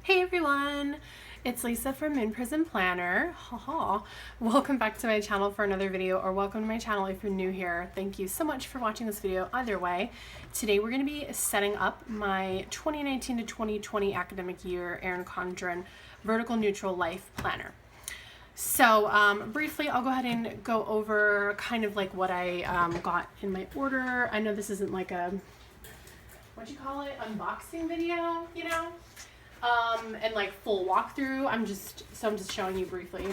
Hey everyone, it's Lisa from Prism Planner. Haha. Welcome back to my channel for another video, or welcome to my channel if you're new here. Thank you so much for watching this video either way. Today we're going to be setting up my 2019 to 2020 academic year Erin Condren Vertical Neutral Life Planner. So briefly, I'll go ahead and go over kind of like what I got in my order. I know this isn't like a, what'd you call it, unboxing video, you know? And like full walkthrough. I'm just showing you briefly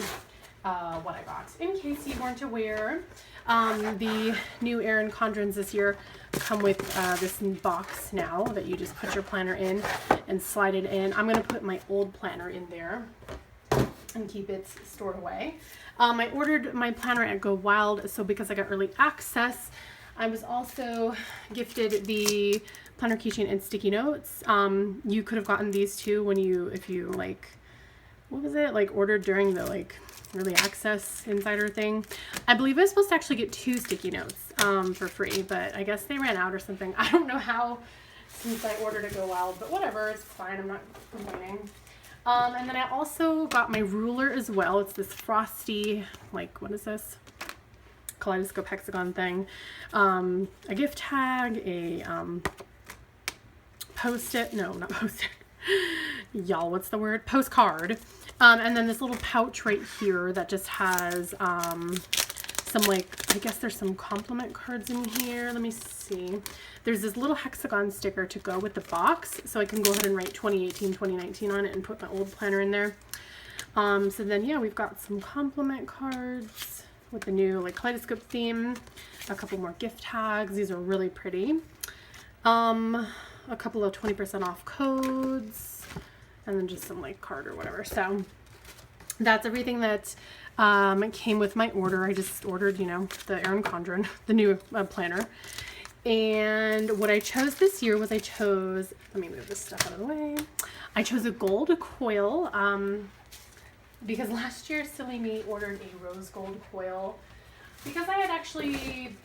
what I got. In case you weren't aware, the new Erin Condrens this year come with this box now that you just put your planner in and slide it in. I'm gonna put my old planner in there and keep it stored away. I ordered my planner at Go Wild, so because I got early access, I was also gifted the planner keychain and sticky notes. You could have gotten these too when if you like, what was it, like ordered during the like early access insider thing. I believe I was supposed to actually get 2 sticky notes for free, but I guess they ran out or something. I don't know how since I ordered at Go Wild, but whatever, it's fine, I'm not complaining. And then I also got my ruler as well. It's this frosty, like, what is this? Kaleidoscope hexagon thing. A gift tag, a post-it, no, not post-it. Y'all, what's the word? Postcard. And then this little pouch right here that just has some, like, I guess there's some compliment cards in here. Let me see. There's this little hexagon sticker to go with the box, so I can go ahead and write 2018, 2019 on it and put my old planner in there. So then, yeah, we've got some compliment cards with the new like kaleidoscope theme, a couple more gift tags. These are really pretty. A couple of 20% off codes, and then just some like card or whatever. So that's everything that came with my order. I just ordered, you know, the Erin Condren, the new planner. And what I chose this year was let me move this stuff out of the way. I chose a gold coil because last year Silly Me ordered a rose gold coil because I had actually,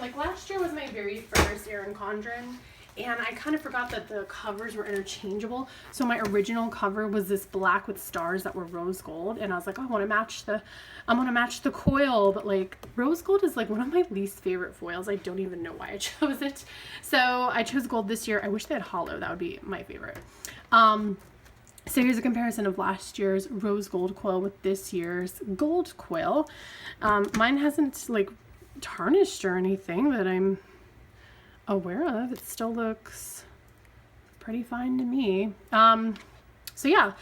like last year was my very first Erin Condren, and I kind of forgot that the covers were interchangeable. So my original cover was this black with stars that were rose gold, and I was like, oh, I want to match the coil, but like rose gold is like one of my least favorite foils. I don't even know why I chose it. So I chose gold this year. I wish they had hollow. That would be my favorite. So here's a comparison of last year's rose gold coil with this year's gold coil. Mine hasn't like tarnished or anything that I'm aware of. It still looks pretty fine to me. So yeah,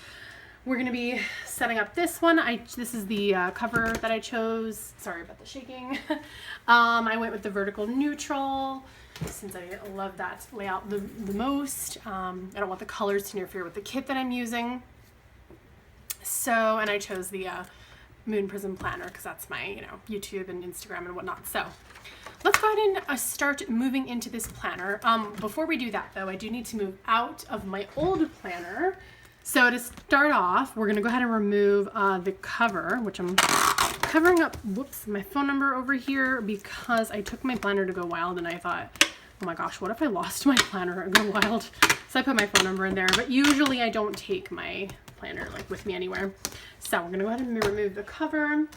we're gonna be setting up this one. This is the cover that I chose. Sorry about the shaking. I went with the vertical neutral since I love that layout the most. I don't want the colors to interfere with the kit that I'm using. So, and I chose the Moon Prism planner because that's my, you know, YouTube and Instagram and whatnot. So let's go ahead and start moving into this planner. Before we do that though, I do need to move out of my old planner. So to start off, we're gonna go ahead and remove the cover, which I'm covering up, whoops, my phone number over here because I took my planner to Go Wild and I thought, oh my gosh, what if I lost my planner at Go Wild? So I put my phone number in there, but usually I don't take my planner like with me anywhere. So we're gonna go ahead and remove the cover.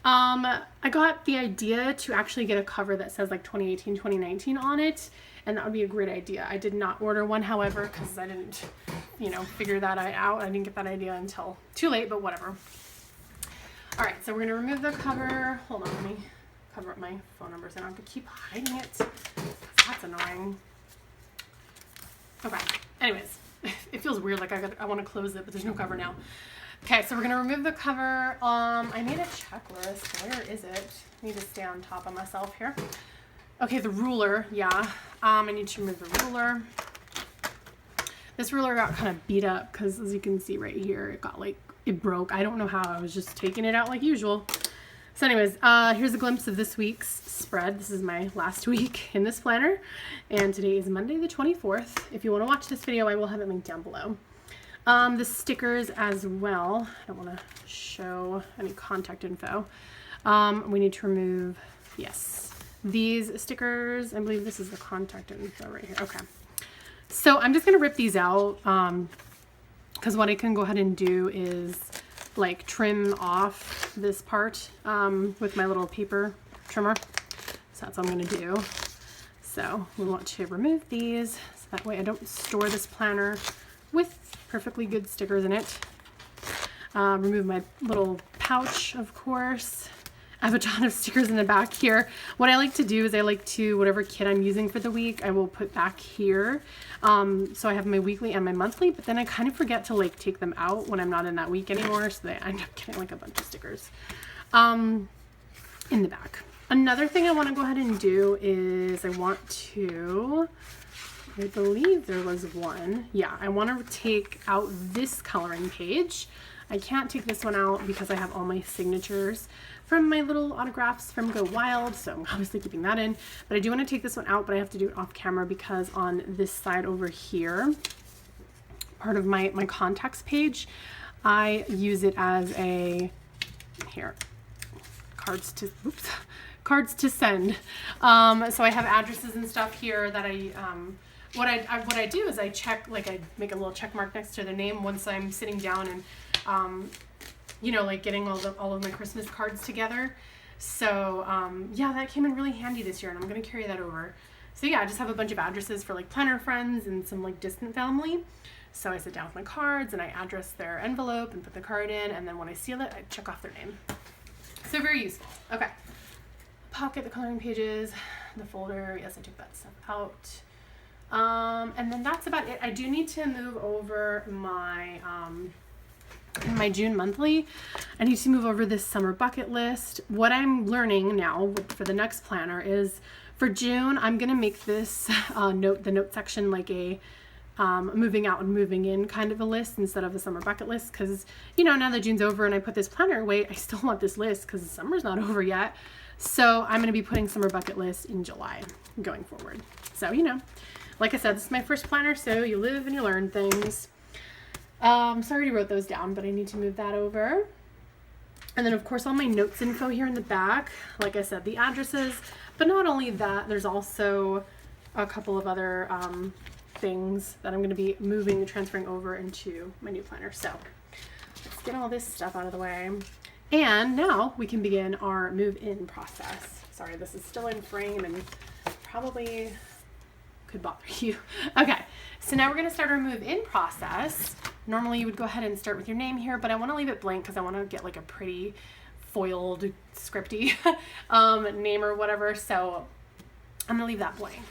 I got the idea to actually get a cover that says like 2018, 2019 on it, and that would be a great idea. I did not order one, however, because I didn't, you know, figure that out. I didn't get that idea until too late, but whatever. All right, so we're gonna remove the cover. Hold on, let me cover up my phone numbers. I don't have to keep hiding it. That's annoying. Okay, anyways, it feels weird, like I want to close it, but there's no cover now. Okay, so we're gonna remove the cover. I made a checklist. Where is it? I need to stay on top of myself here. Okay, the ruler, yeah. I need to remove the ruler. This ruler got kind of beat up because, as you can see right here, it broke. I don't know how. I was just taking it out like usual. So anyways, here's a glimpse of this week's spread. This is my last week in this planner, and today is Monday the 24th. If you want to watch this video, I will have it linked down below. The stickers as well. I don't want to show any contact info. We need to remove, yes, these stickers. I believe this is the contact info right here. Okay. So I'm just going to rip these out. because what I can go ahead and do is like trim off this part with my little paper trimmer. So that's what I'm going to do. So we want to remove these so that way I don't store this planner with perfectly good stickers in it. Remove my little pouch, of course. I have a ton of stickers in the back here. What I like to do is I like to, whatever kit I'm using for the week, I will put back here. So I have my weekly and my monthly, but then I kind of forget to like take them out when I'm not in that week anymore. So I end up getting like a bunch of stickers in the back. Another thing I want to go ahead and do is I believe there was one. Yeah, I want to take out this coloring page. I can't take this one out because I have all my signatures from my little autographs from Go Wild, so I'm obviously keeping that in. But I do want to take this one out, but I have to do it off camera because on this side over here, part of my contacts page, I use it as a, cards to send. So I have addresses and stuff here that what I do is I check, like I make a little check mark next to their name once I'm sitting down and you know, like getting all of my Christmas cards together. So yeah, that came in really handy this year, and I'm gonna carry that over. So yeah, I just have a bunch of addresses for like planner friends and some like distant family. So I sit down with my cards and I address their envelope and put the card in, and then when I seal it, I check off their name. So very useful. Okay. Pocket the coloring pages, the folder. Yes, I took that stuff out. And then that's about it. I do need to move over my June monthly. I need to move over this summer bucket list. What I'm learning now for the next planner is for June, I'm going to make this the note section like a moving out and moving in kind of a list instead of a summer bucket list, because you know, now that June's over and I put this planner away, I still want this list because the summer's not over yet. So I'm going to be putting summer bucket list in July going forward. So, you know, like I said, this is my first planner, so you live and you learn things. So I already wrote those down, but I need to move that over. And then of course all my notes info here in the back, like I said, the addresses, but not only that, there's also a couple of other things that I'm going to be transferring over into my new planner. So let's get all this stuff out of the way. And now we can begin our move-in process. Sorry, this is still in frame and probably could bother you. Okay, so now we're going to start our move-in process. Normally you would go ahead and start with your name here, but I want to leave it blank because I want to get like a pretty foiled, scripty name or whatever. So I'm going to leave that blank.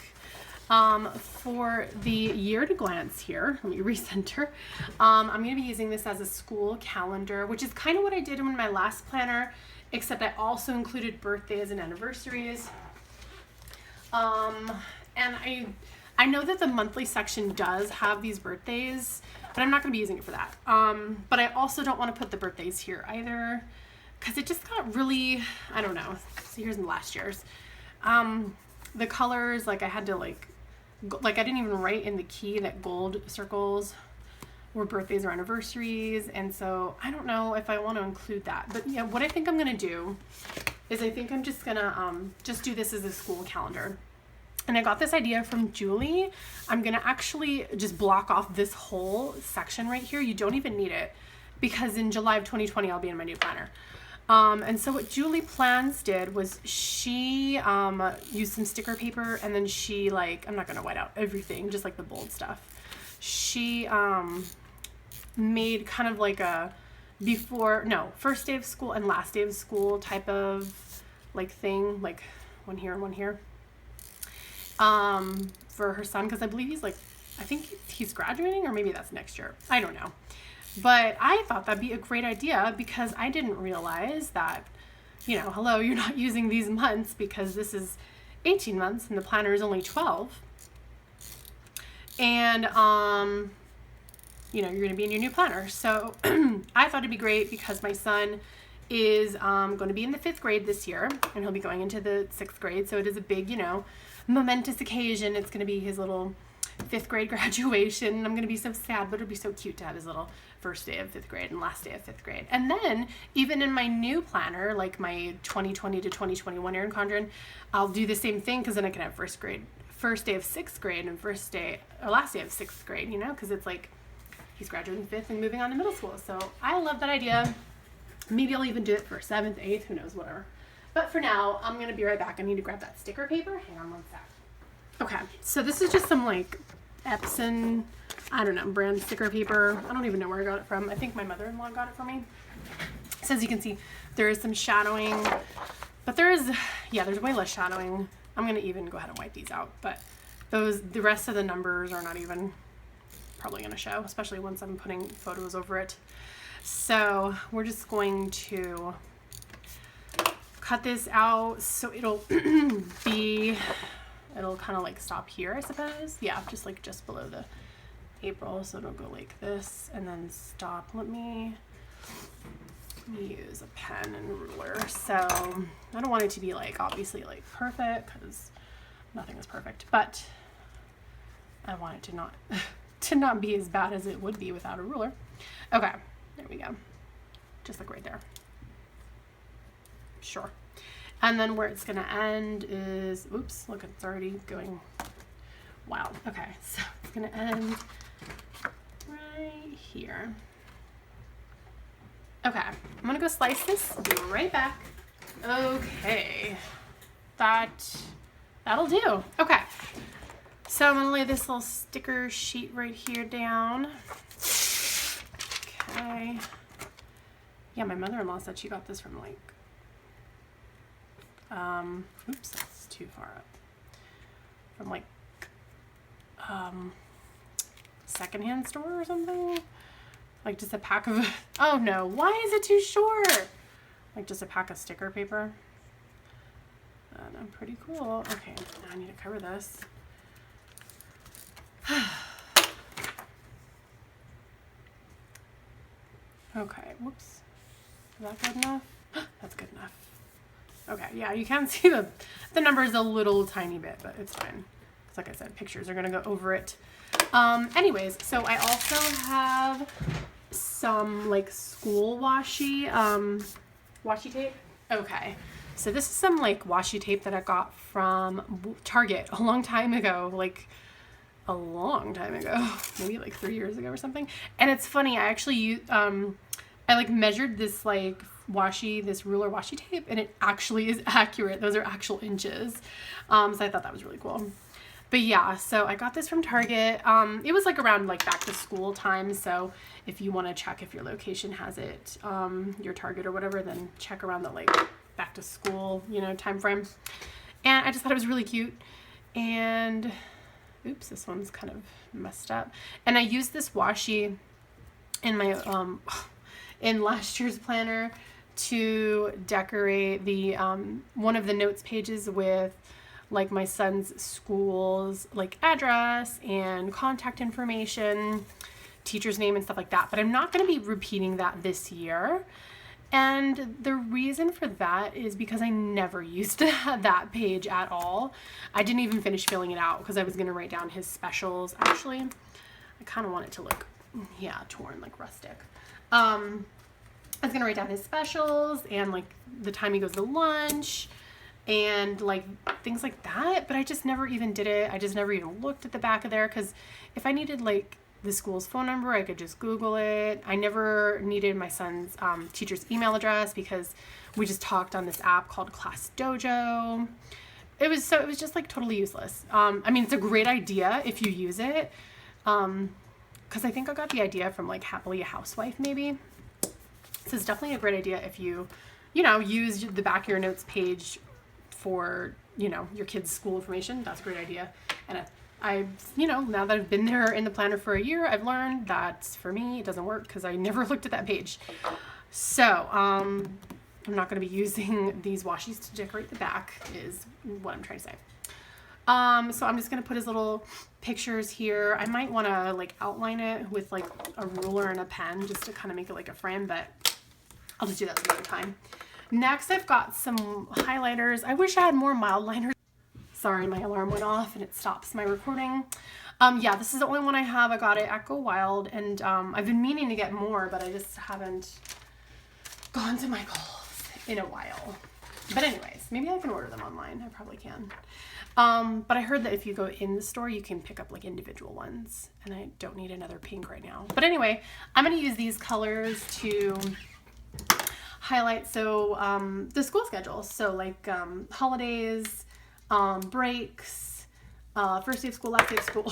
For the year to glance here, let me recenter. I'm going to be using this as a school calendar, which is kind of what I did in my last planner, except I also included birthdays and anniversaries. And I know that the monthly section does have these birthdays, but I'm not going to be using it for that. But I also don't want to put the birthdays here either, because it just got really, I don't know. So here's in last year's. The colors, like I had to like I didn't even write in the key that gold circles were birthdays or anniversaries, and so I don't know if I want to include that. But yeah, what I think I'm gonna do is I think I'm just gonna just do this as a school calendar. And I got this idea from Julie. I'm gonna actually just block off this whole section right here. You don't even need it, because in July of 2020 I'll be in my new planner. And so what Julie Plans did was she used some sticker paper, and then she, like, I'm not going to white out everything, just like the bold stuff. She made kind of like a first day of school and last day of school type of like thing, like one here and one here, for her son, because I believe I think he's graduating, or maybe that's next year. I don't know. But I thought that'd be a great idea because I didn't realize that, you know, hello, you're not using these months because this is 18 months and the planner is only 12. And, you know, you're going to be in your new planner. So I thought it'd be great because my son is going to be in the 5th grade this year, and he'll be going into the 6th grade. So it is a big, you know, momentous occasion. It's going to be his little 5th grade graduation. I'm going to be so sad, but it'll be so cute to have his little first day of 5th grade and last day of 5th grade. And then even in my new planner, like my 2020 to 2021 Erin Condren, I'll do the same thing, because then I can have first day of 6th grade and last day of 6th grade, you know, because it's like he's graduating 5th and moving on to middle school. So I love that idea. Maybe I'll even do it for 7th, 8th, who knows, whatever. But for now, I'm going to be right back. I need to grab that sticker paper. Hang on one sec. Okay, so this is just some like Epson, I don't know, brand sticker paper. I don't even know where I got it from. I think my mother-in-law got it for me. So as you can see, there is some shadowing, but there's way less shadowing. I'm going to even go ahead and wipe these out, but the rest of the numbers are not even probably going to show, especially once I'm putting photos over it. So we're just going to cut this out so it'll it'll kind of like stop here, I suppose. Yeah, just below the April, so it'll go like this and then stop. Let me use a pen and ruler. So I don't want it to be like obviously like perfect, because nothing is perfect, but I want it to not to not be as bad as it would be without a ruler. Okay, there we go. Just like right there. Sure. And then where it's going to end is, oops, look, it's already going wild. Okay, so it's going to end right here. Okay, I'm going to go slice this. I'll be right back. Okay, that'll do. Okay, so I'm going to lay this little sticker sheet right here down. Okay. Yeah, my mother-in-law said she got this from like, oops, that's too far up. From like, secondhand store or something. Like just a pack of, oh no, why is it too short? Like just a pack of sticker paper. Pretty cool. Okay, now I need to cover this. Okay, whoops. Is that good enough? That's good enough. Okay, yeah, you can see the numbers a little tiny bit, but it's fine. Because like I said, pictures are going to go over it. Anyways, so I also have some like school washi tape. Okay, so this is some like washi tape that I got from Target a long time ago, like a long time ago, maybe like 3 years ago or something. And it's funny, I actually I like measured this like this ruler washi tape, and it actually is accurate. Those are actual inches. So I thought that was really cool. But yeah, so I got this from Target. It was like around like back to school time. So if you want to check if your location has it, your Target or whatever, then check around the like back to school, time frame. And I just thought it was really cute. And oops, this one's kind of messed up. And I used this washi in my in last year's planner to decorate the one of the notes pages with like my son's school's like address and contact information, teacher's name and stuff like that. But I'm not going to be repeating that this year. And the reason for that is because I never used that page at all. I didn't even finish filling it out because I was going to write down his specials. Actually, I kind of want it to look, yeah, torn, like rustic. I was going to write down his specials and like the time he goes to lunch and like things like that. But I just never even did it. I just never even looked at the back of there, because if I needed like the school's phone number, I could just Google it. I never needed my son's teacher's email address because we just talked on this app called Class Dojo. It was just like totally useless. I mean, it's a great idea if you use it. Because I think I got the idea from like Happily a Housewife maybe. So it's definitely a great idea if you use the back of your notes page for, your kids' school information. That's a great idea. And now that I've been there in the planner for a year, I've learned that for me, it doesn't work because I never looked at that page. So, I'm not going to be using these washies to decorate the back is what I'm trying to say. So I'm just going to put his little pictures here. I might want to like outline it with like a ruler and a pen just to kind of make it like a frame, but I'll just do that some other time. Next, I've got some highlighters. I wish I had more mild liners. Sorry, my alarm went off and it stops my recording. Yeah, this is the only one I have. I got it at Go Wild, and I've been meaning to get more, but I just haven't gone to my goals in a while. But anyways, maybe I can order them online. I probably can. But I heard that if you go in the store, you can pick up like individual ones, and I don't need another pink right now. But anyway, I'm going to use these colors to highlight the school schedule. So like holidays, breaks, first day of school, last day of school,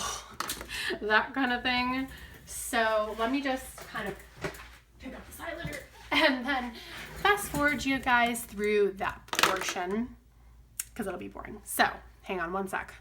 that kind of thing. So let me just kind of pick up this highlighter and then fast forward you guys through that portion because it'll be boring. So hang on one sec.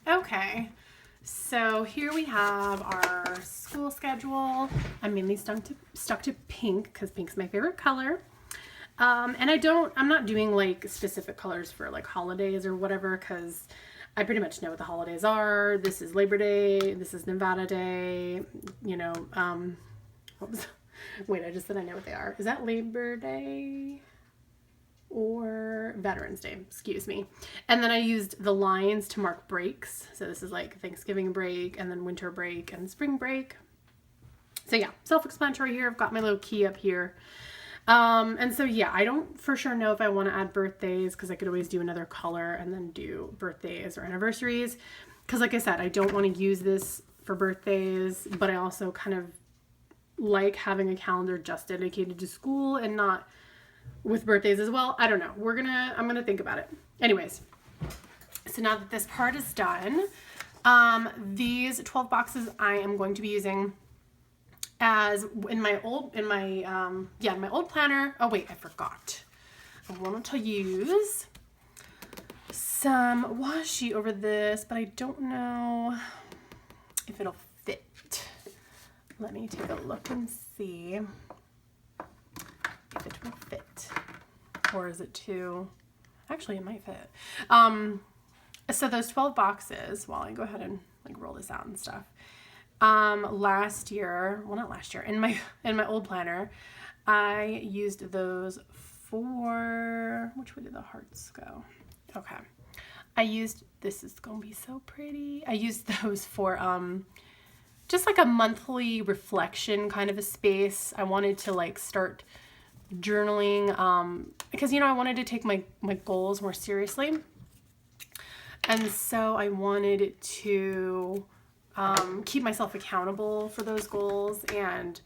Okay, so here we have our school schedule. I'm mainly stuck to pink because pink's my favorite color. And I'm not doing like specific colors for like holidays or whatever because I pretty much know what the holidays are. This is Labor Day, this is Nevada Day, you know, wait, I just said I know what they are. Is that Labor Day? Or Veterans Day, excuse me. And then I used the lines to mark breaks. So this is like Thanksgiving break and then winter break and spring break. So yeah, self-explanatory here. I've got my little key up here. And so yeah, I don't for sure know if I want to add birthdays because I could always do another color and then do birthdays or anniversaries. Because like I said, I don't want to use this for birthdays, but I also kind of like having a calendar just dedicated to school and not with birthdays as well. I don't know. I'm gonna think about it. Anyways, so now that this part is done, these 12 boxes I am going to be using as in my old planner. Oh wait, I forgot. I wanted to use some washi over this, but I don't know if it'll fit. Let me take a look and see if it will fit, or is it too, actually it might fit. So those 12 boxes, while I go ahead and like roll this out and stuff, last year, well not last year, in my old planner, I used those for, which way did the hearts go? Okay. I used, this is going to be so pretty. I used those for just like a monthly reflection kind of a space. I wanted to like start journaling because, you know, I wanted to take my goals more seriously. And so I wanted to keep myself accountable for those goals. And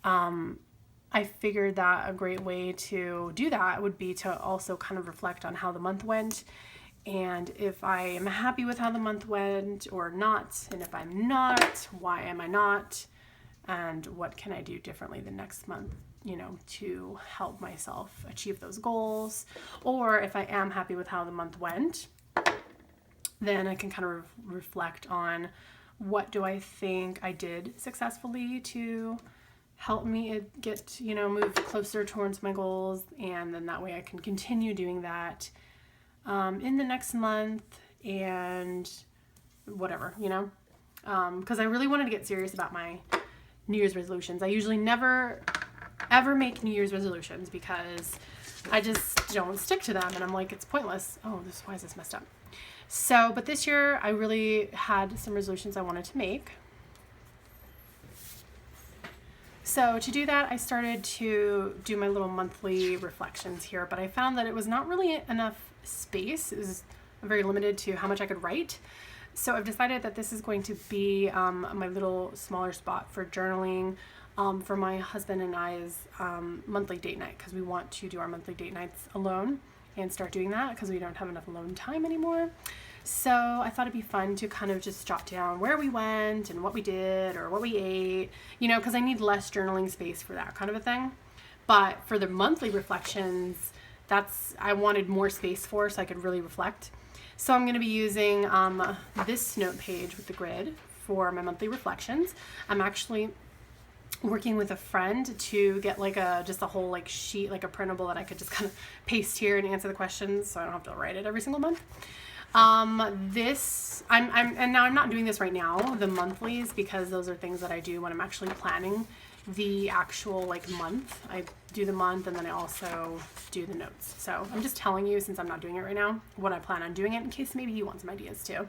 I figured that a great way to do that would be to also kind of reflect on how the month went. And if I am happy with how the month went or not, and if I'm not, why am I not? And what can I do differently the next month, you know, to help myself achieve those goals? Or if I am happy with how the month went, then I can kind of reflect on what do I think I did successfully to help me get, you know, move closer towards my goals. And then that way I can continue doing that in the next month and whatever, you know, because I really wanted to get serious about my New Year's resolutions. I usually never ever make New Year's resolutions because I just don't stick to them, and I'm like, it's pointless. Oh, why is this messed up? So, but this year I really had some resolutions I wanted to make. So to do that, I started to do my little monthly reflections here, but I found that it was not really enough space. It was very limited to how much I could write. So I've decided that this is going to be my little smaller spot for journaling for my husband and I's monthly date night, because we want to do our monthly date nights alone and start doing that because we don't have enough alone time anymore. So I thought it'd be fun to kind of just jot down where we went and what we did or what we ate, you know, because I need less journaling space for that kind of a thing. But for the monthly reflections, I wanted more space for so I could really reflect. So I'm going to be using this note page with the grid for my monthly reflections. I'm actually working with a friend to get like just a whole like sheet, like a printable that I could just kind of paste here and answer the questions so I don't have to write it every single month. And now I'm not doing this right now, the monthlies, because those are things that I do when I'm actually planning the actual like month. I do the month and then I also do the notes. So I'm just telling you, since I'm not doing it right now, what I plan on doing it in case maybe you want some ideas too.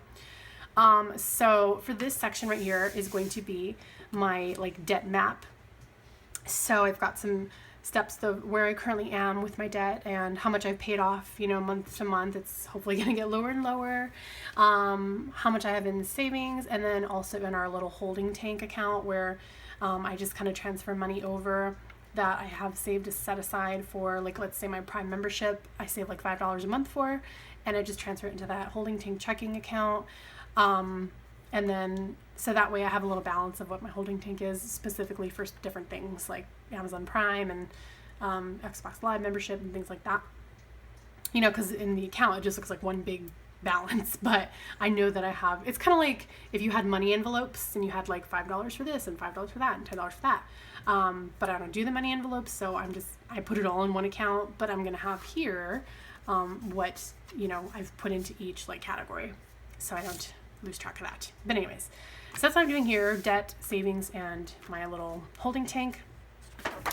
So for this section right here is going to be my like debt map. So I've got some steps of where I currently am with my debt and how much I've paid off, you know, month to month. It's hopefully going to get lower and lower. How much I have in savings, and then also in our little holding tank account where I just kind of transfer money over that I have saved to set aside for, like, let's say my Prime membership, I save like $5 a month for, and I just transfer it into that holding tank checking account. And then, so that way I have a little balance of what my holding tank is specifically for different things like Amazon Prime and Xbox Live membership and things like that. You know, because in the account it just looks like one big balance, but I know that I have, it's kind of like if you had money envelopes and you had like $5 for this and $5 for that and $10 for that. But I don't do the money envelopes, so I put it all in one account, but I'm going to have here what, you know, I've put into each like category, so I don't lose track of that. But anyways, so that's what I'm doing here: debt, savings, and my little holding tank.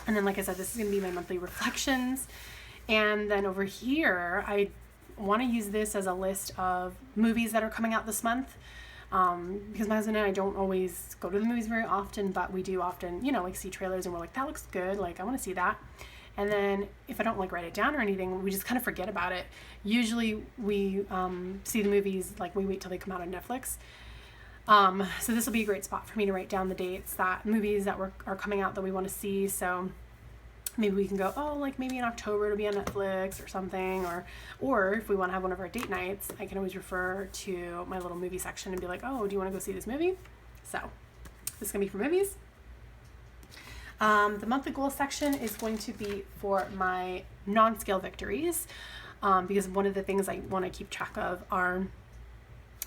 And then, like I said, this is going to be my monthly reflections. And then over here, I want to use this as a list of movies that are coming out this month. Because my husband and I don't always go to the movies very often, but we do often, you know, like see trailers and we're like, that looks good, like I want to see that. And then if I don't like write it down or anything, we just kind of forget about it. Usually we see the movies, like we wait till they come out on Netflix. So this will be a great spot for me to write down the dates, that movies that are coming out that we want to see. So maybe we can go, oh, like maybe in October it'll be on Netflix or something. Or if we want to have one of our date nights, I can always refer to my little movie section and be like, oh, do you want to go see this movie? So this is going to be for movies. The monthly goal section is going to be for my non-scale victories, because one of the things I want to keep track of are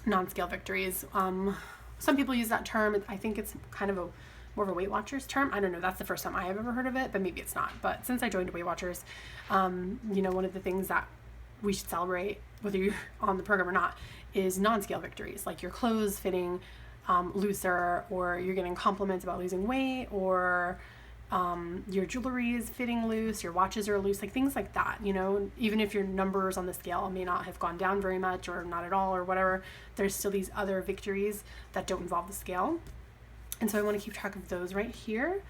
non-scale victories. Some people use that term. I think it's kind of more of a Weight Watchers term. I don't know. That's the first time I have ever heard of it, but maybe it's not. But since I joined Weight Watchers, you know, one of the things that we should celebrate, whether you're on the program or not, is non-scale victories, like your clothes fitting looser, or you're getting compliments about losing weight, or your jewelry is fitting loose, your watches are loose, like things like that, you know, even if your numbers on the scale may not have gone down very much or not at all or whatever, there's still these other victories that don't involve the scale. And so I want to keep track of those right here.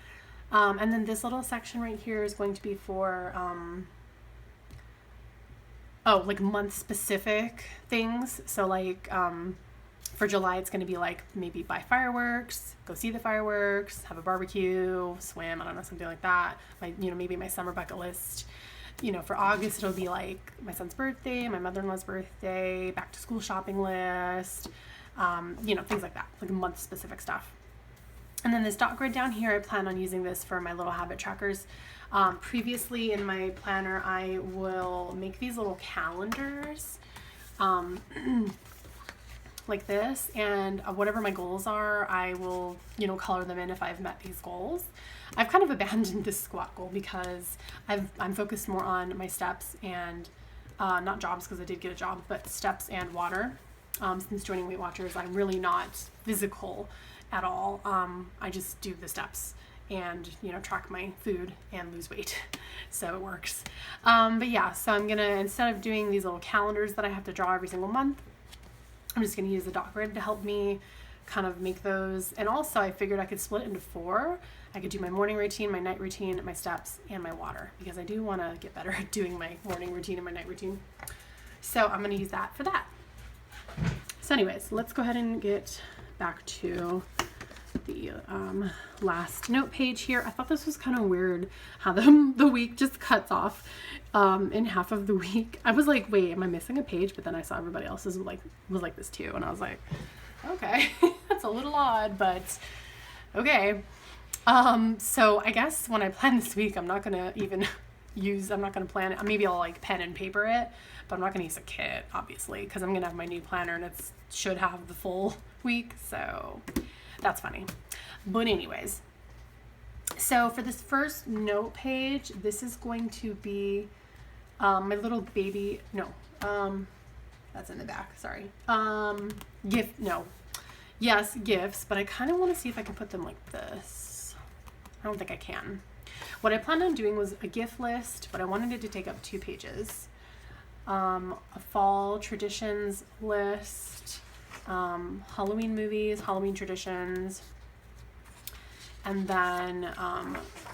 And then this little section right here is going to be for, like month specific things. So like, for July, it's going to be like maybe buy fireworks, go see the fireworks, have a barbecue, swim, I don't know, something like that. Maybe my summer bucket list. For August, it'll be like my son's birthday, my mother-in-law's birthday, back to school shopping list, things like that, like month specific stuff. And then this dot grid down here, I plan on using this for my little habit trackers. Previously in my planner, I will make these little calendars like this, and whatever my goals are, I will, color them in if I've met these goals. I've kind of abandoned this squat goal because I'm focused more on my steps and not jobs, because I did get a job, but steps and water. Since joining Weight Watchers, I'm really not physical at all. I just do the steps and track my food and lose weight, so it works. But yeah, so I'm gonna, instead of doing these little calendars that I have to draw every single month, I'm just gonna use the dot grid to help me kind of make those. And also I figured I could split it into 4. I could do my morning routine, my night routine, my steps, and my water, because I do want to get better at doing my morning routine and my night routine. So I'm going to use that for that. So anyways, let's go ahead and get back to the last note page here. I thought this was kind of weird how the week just cuts off in half of the week. I was like, wait, am I missing a page? But then I saw everybody else's was like this too, and I was like, okay, that's a little odd, but okay. So I guess when I plan this week, I'm not gonna plan it. Maybe I'll like pen and paper it, but I'm not gonna use a kit, obviously, because I'm gonna have my new planner and it should have the full week, so that's funny. But anyways, so for this first note page, this is going to be my little baby, that's in the back, sorry. Gifts, but I kind of want to see if I can put them like this. I don't think I can. What I planned on doing was a gift list, but I wanted it to take up 2 pages. A fall traditions list, Halloween movies, Halloween traditions, and then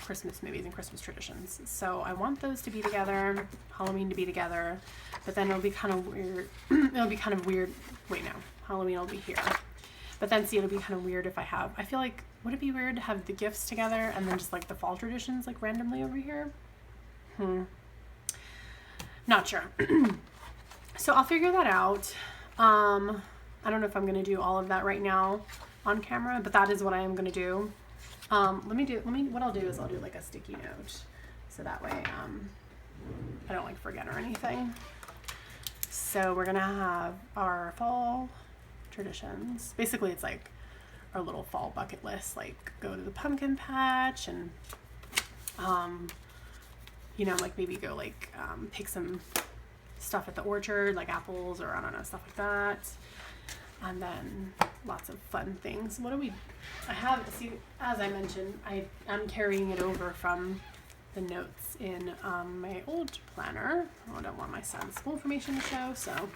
Christmas movies and Christmas traditions. So I want those to be together, Halloween to be together, but then it'll be kind of weird. Wait, no, Halloween will be here. But then see, it'll be kind of weird if I feel like, would it be weird to have the gifts together and then just like the fall traditions like randomly over here? Not sure. So I'll figure that out. I don't know if I'm going to do all of that right now on camera, but that is what I am going to do. What I'll do is I'll do like a sticky note. So that way, I don't like forget or anything. So we're going to have our fall traditions. Basically, it's like our little fall bucket list, like go to the pumpkin patch and like maybe go like pick some stuff at the orchard, like apples or I don't know, stuff like that. And then lots of fun things. As I mentioned, I'm carrying it over from the notes in my old planner. I don't want my son's school information to show, so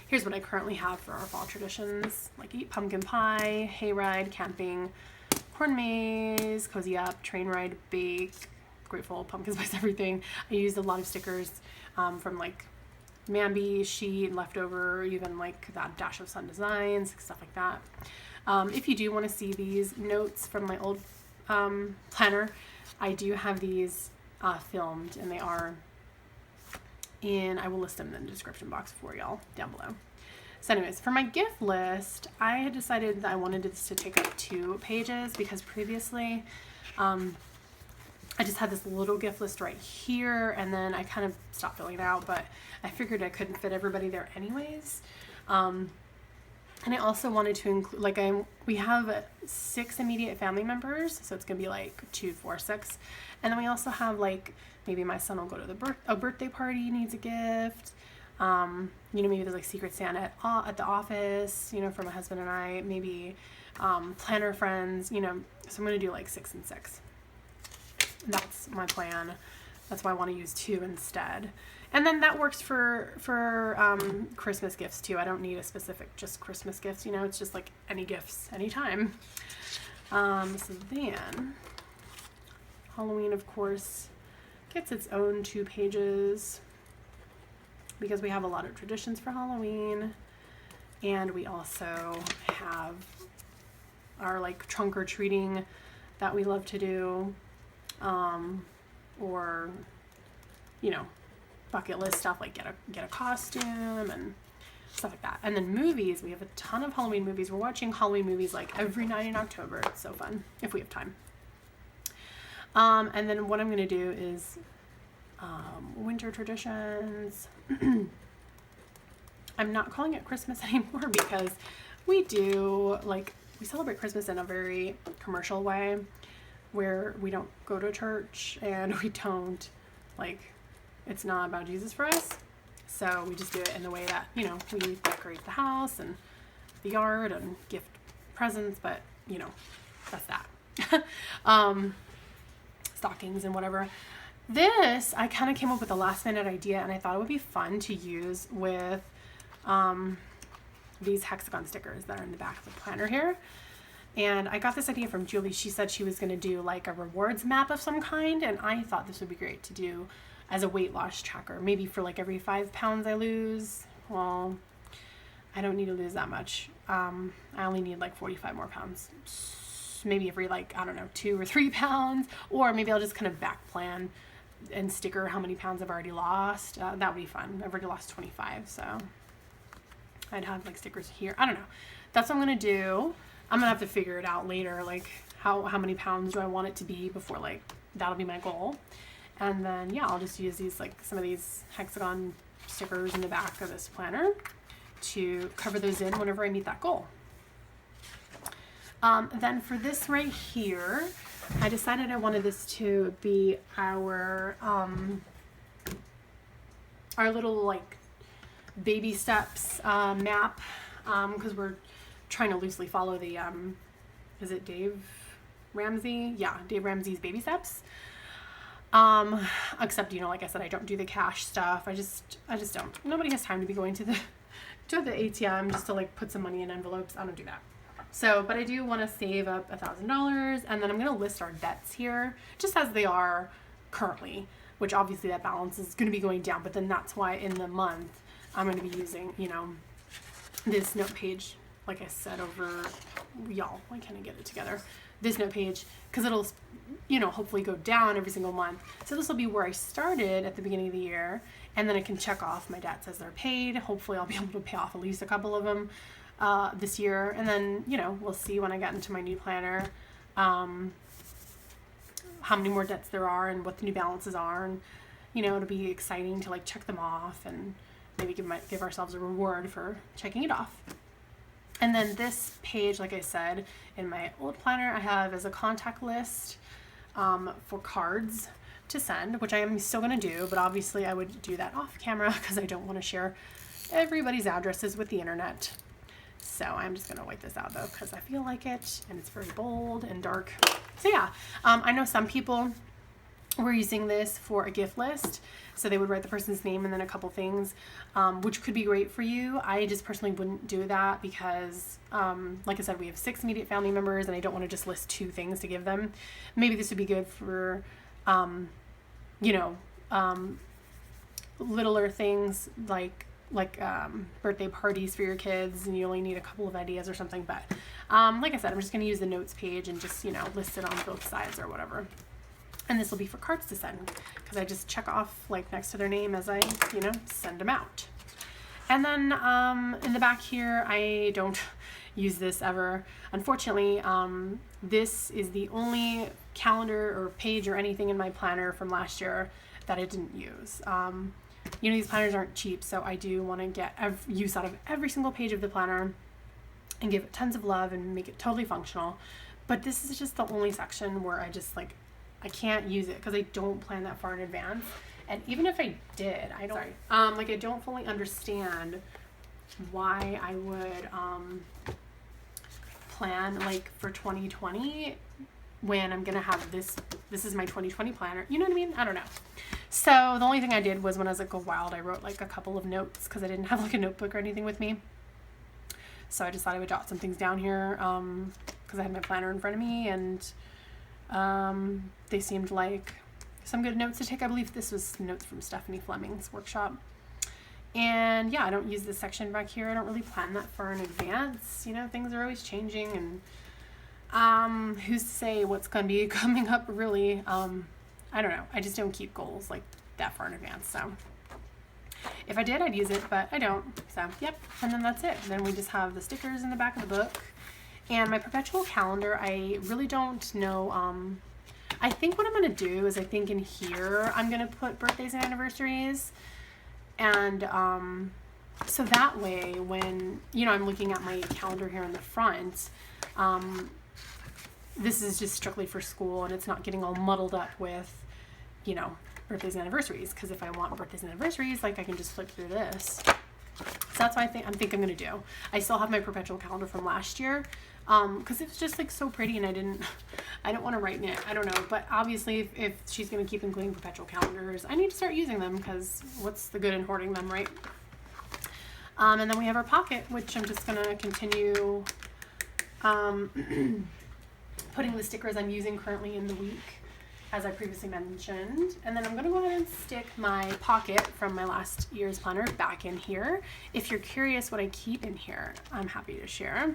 here's what I currently have for our fall traditions, like eat pumpkin pie, hayride, camping, corn maze, cozy up, train ride, bake, grateful, pumpkin spice everything. I used a lot of stickers from like Mambi, sheet, leftover, even like that Dash of Sun Designs, stuff like that. If you do want to see these notes from my old planner, I do have these filmed, and they are I will list them in the description box for y'all down below. So anyways, for my gift list, I had decided that I wanted this to take up 2 pages because previously I just had this little gift list right here, and then I kind of stopped filling it out, but I figured I couldn't fit everybody there anyways. And I also wanted to include, we have 6 immediate family members, so it's gonna be like 2, 4, 6. And then we also have like, maybe my son will go to a birthday party, needs a gift. Maybe there's like Secret Santa at the office, for my husband and I, maybe planner friends, so I'm gonna do like 6 and 6. that's my plan. That's why I want to use 2 instead. And then that works for Christmas gifts too. I don't need a specific just Christmas gifts, you know, it's just like any gifts anytime. So then Halloween, of course, gets its own 2 pages because we have a lot of traditions for Halloween, and we also have our like trunk or treating that we love to do, or, you know, bucket list stuff like get a costume and stuff like that. And then movies, we have a ton of Halloween movies. We're watching Halloween movies like every night in October. It's so fun if we have time. And then what I'm going to do is winter traditions. I'm not calling it Christmas anymore because we do, like, we celebrate Christmas in a very commercial way where we don't go to church and we don't, like, it's not about Jesus for us. So we just do it in the way that, you know, we decorate the house and the yard and gift presents, but, you know, that's that. Stockings and whatever. This, I kind of came up with a last minute idea, and I thought it would be fun to use with these hexagon stickers that are in the back of the planner here. And I got this idea from Julie. She said she was going to do like a rewards map of some kind, and I thought this would be great to do as a weight loss tracker. Maybe for like every 5 pounds I lose. Well, I don't need to lose that much. I only need like 45 more pounds. Maybe every, like, I don't know, 2 or 3 pounds, or maybe I'll just kind of back plan and sticker how many pounds I've already lost. That would be fun. I've already lost 25, so I'd have like stickers here. I don't know. That's what I'm going to do. I'm going to have to figure it out later, like how many pounds do I want it to be before, like, that'll be my goal. And then, yeah, I'll just use these, like, some of these hexagon stickers in the back of this planner to cover those in whenever I meet that goal. Then for this right here, I decided I wanted this to be our little, like, baby steps map, because we're trying to loosely follow the, is it Dave Ramsey? Yeah, Dave Ramsey's baby steps. Except, you know, like I said, I don't do the cash stuff. I just don't. Nobody has time to be going to the ATM just to, like, put some money in envelopes. I don't do that. So, but I do want to save up $1,000, and then I'm going to list our debts here just as they are currently, which obviously that balance is going to be going down, but then that's why in the month I'm going to be using, you know, this note page, like I said, over, y'all, why can't I get it together? This note page, because it'll, you know, hopefully go down every single month. So this will be where I started at the beginning of the year, and then I can check off my debts as they're paid. Hopefully I'll be able to pay off at least a couple of them this year, and then, you know, we'll see when I get into my new planner how many more debts there are and what the new balances are, and, you know, it'll be exciting to, like, check them off and maybe give ourselves a reward for checking it off. And then this page, like I said, in my old planner, I have as a contact list for cards to send, which I am still going to do, but obviously I would do that off camera because I don't want to share everybody's addresses with the internet. So I'm just going to wipe this out though because I feel like it, and it's very bold and dark. So yeah, I know some people were using this for a gift list. So they would write the person's name and then a couple things, which could be great for you. I just personally wouldn't do that because, like I said, we have 6 immediate family members and I don't want to just list 2 things to give them. Maybe this would be good for, you know, littler things like birthday parties for your kids, and you only need a couple of ideas or something. But like I said, I'm just going to use the notes page and just, you know, list it on both sides or whatever. And this will be for cards to send because I just check off, like, next to their name as I, you know, send them out. And then in the back here, I don't use this ever. Unfortunately, this is the only calendar or page or anything in my planner from last year that I didn't use. You know, these planners aren't cheap, so I do want to get use out of every single page of the planner and give it tons of love and make it totally functional. But this is just the only section where I just, like, I can't use it because I don't plan that far in advance. And even if I did, I don't, like, I don't fully understand why I would plan, like, for 2020 when I'm gonna have this is my 2020 planner, you know what I mean? I don't know. So the only thing I did was when I was at Go Wild, I wrote like a couple of notes because I didn't have like a notebook or anything with me. So I just thought I would jot some things down here because I had my planner in front of me, and they seemed like some good notes to take. I believe this was notes from Stephanie Fleming's workshop. And yeah, I don't use this section back here. I don't really plan that far in advance. You know, things are always changing, and who's to say what's going to be coming up really. I don't know. I just don't keep goals like that far in advance. So if I did, I'd use it, but I don't. So yep. And then that's it. Then we just have the stickers in the back of the book and my perpetual calendar. I really don't know. I think what I'm going to do is I think in here, I'm going to put birthdays and anniversaries. And so that way when, you know, I'm looking at my calendar here in the front, this is just strictly for school and it's not getting all muddled up with, you know, birthdays and anniversaries. Because if I want birthdays and anniversaries, like I can just flip through this. So that's what I think I'm going to do. I still have my perpetual calendar from last year because it was just like so pretty, and I didn't want to write in it. I don't know, but obviously if she's going to keep including perpetual calendars, I need to start using them because what's the good in hoarding them, right? And then we have our pocket, which I'm just going to continue putting the stickers I'm using currently in the week, as I previously mentioned. And then I'm going to go ahead and stick my pocket from my last year's planner back in here. If you're curious what I keep in here, I'm happy to share.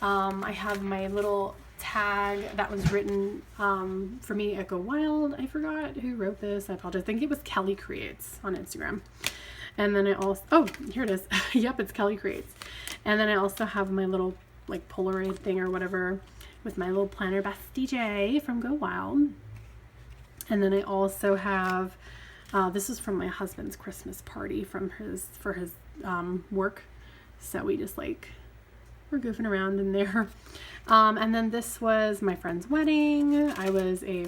I have my little tag that was written for me at Go Wild. I forgot who wrote this. I apologize. I think it was Kelly Creates on Instagram. And then I also, oh, here it is. Yep, it's Kelly Creates. And then I also have my little like Polaroid thing or whatever with my little planner bestie J from Go Wild. And then I also have, this is from my husband's Christmas party for his work. So we just like, we're goofing around in there. And then this was my friend's wedding. I was a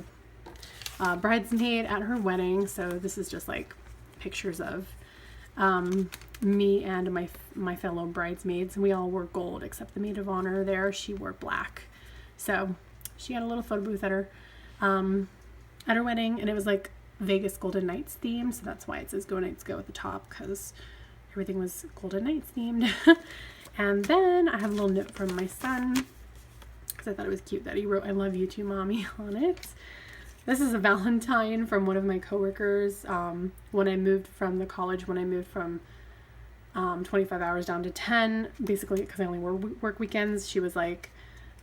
bridesmaid at her wedding. So this is just like pictures of me and my fellow bridesmaids. We all wore gold except the maid of honor there. She wore black. So she had a little photo booth at her wedding, and it was like Vegas Golden Knights theme. So that's why it says Go Knights Go at the top, because everything was Golden Knights themed. And then I have a little note from my son because I thought it was cute that he wrote "I love you too, mommy" on it. This is a Valentine from one of my coworkers. When I moved from the college, when I moved from 25 hours down to 10, basically because I only work weekends, she was like,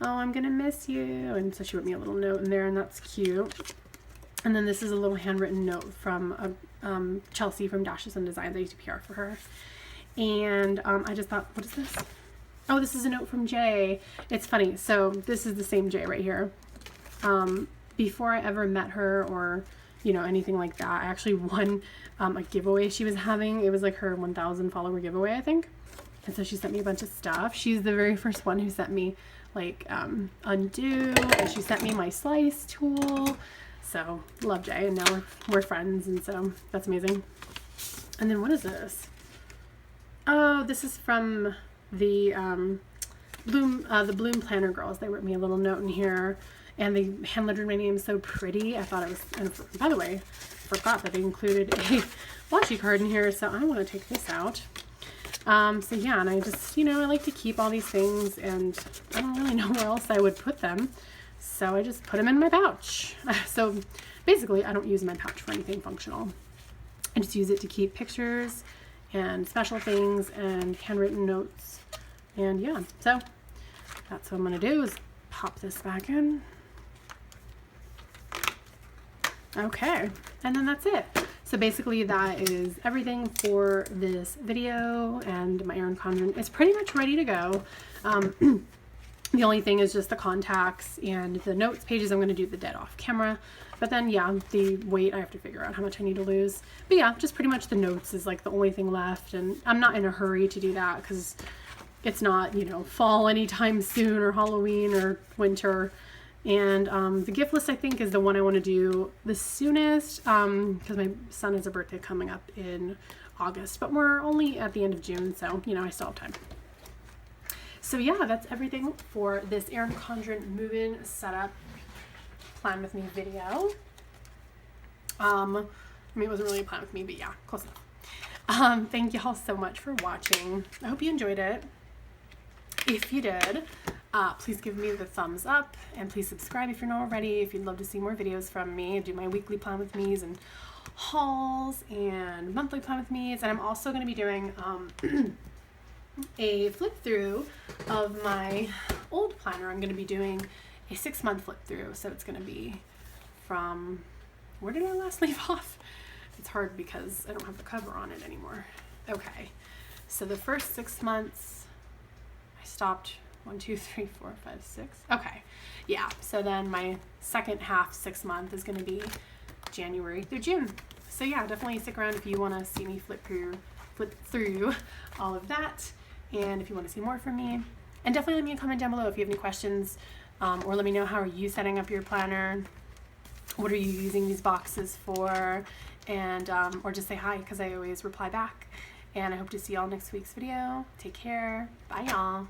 "Oh, I'm gonna miss you," and so she wrote me a little note in there, and that's cute. And then this is a little handwritten note from Chelsea from Dashes and Designs. I used to PR for her. And I just thought, what is this? Oh, this is a note from Jay. It's funny. So this is the same Jay right here. Before I ever met her or, you know, anything like that, I actually won a giveaway she was having. It was like her 1,000 follower giveaway, I think. And so she sent me a bunch of stuff. She's the very first one who sent me like undo, and she sent me my slice tool. So love Jay, and now we're friends, and so that's amazing. And then what is this? Oh, this is from the Bloom Planner girls. They wrote me a little note in here, and they hand lettered my name so pretty. I thought it was, and by the way, I forgot that they included a washi card in here, so I want to take this out. So yeah, and I just, you know, I like to keep all these things, and I don't really know where else I would put them, so I just put them in my pouch. So basically, I don't use my pouch for anything functional. I just use it to keep pictures and special things and handwritten notes. And yeah, so that's what I'm going to do is pop this back in. Okay, and then that's it. So basically that is everything for this video and my Erin Condren. It's pretty much ready to go. The only thing is just the contacts and the notes pages. I'm going to do the dead off camera. But then, yeah, the weight, I have to figure out how much I need to lose. But yeah, just pretty much the notes is like the only thing left. And I'm not in a hurry to do that because it's not, you know, fall anytime soon or Halloween or winter. And the gift list, I think, is the one I want to do the soonest because my son has a birthday coming up in August. But we're only at the end of June, so, you know, I still have time. So yeah, that's everything for this Erin Condren move-in setup. plan with me video. I mean, it wasn't really a plan with me, but yeah, close enough. Thank y'all so much for watching. I hope you enjoyed it. If you did, please give me the thumbs up, and please subscribe if you're not already, if you'd love to see more videos from me. I do my weekly plan with me's and hauls and monthly plan with me's, and I'm also going to be doing a flip through of my old planner. I'm going to be doing a 6-month flip through, so it's going to be from, where did I last leave off? It's hard because I don't have the cover on it anymore. Okay, so the first 6 months I stopped 1, 2, 3, 4, 5, 6. Okay, yeah, so then my second half 6 month is going to be January through June. So yeah, definitely stick around if you want to see me flip through all of that, and if you want to see more from me. And definitely let me a comment down below if you have any questions, or let me know how are you setting up your planner, what are you using these boxes for, and or just say hi, because I always reply back. And I hope to see y'all next week's video. Take care. Bye y'all.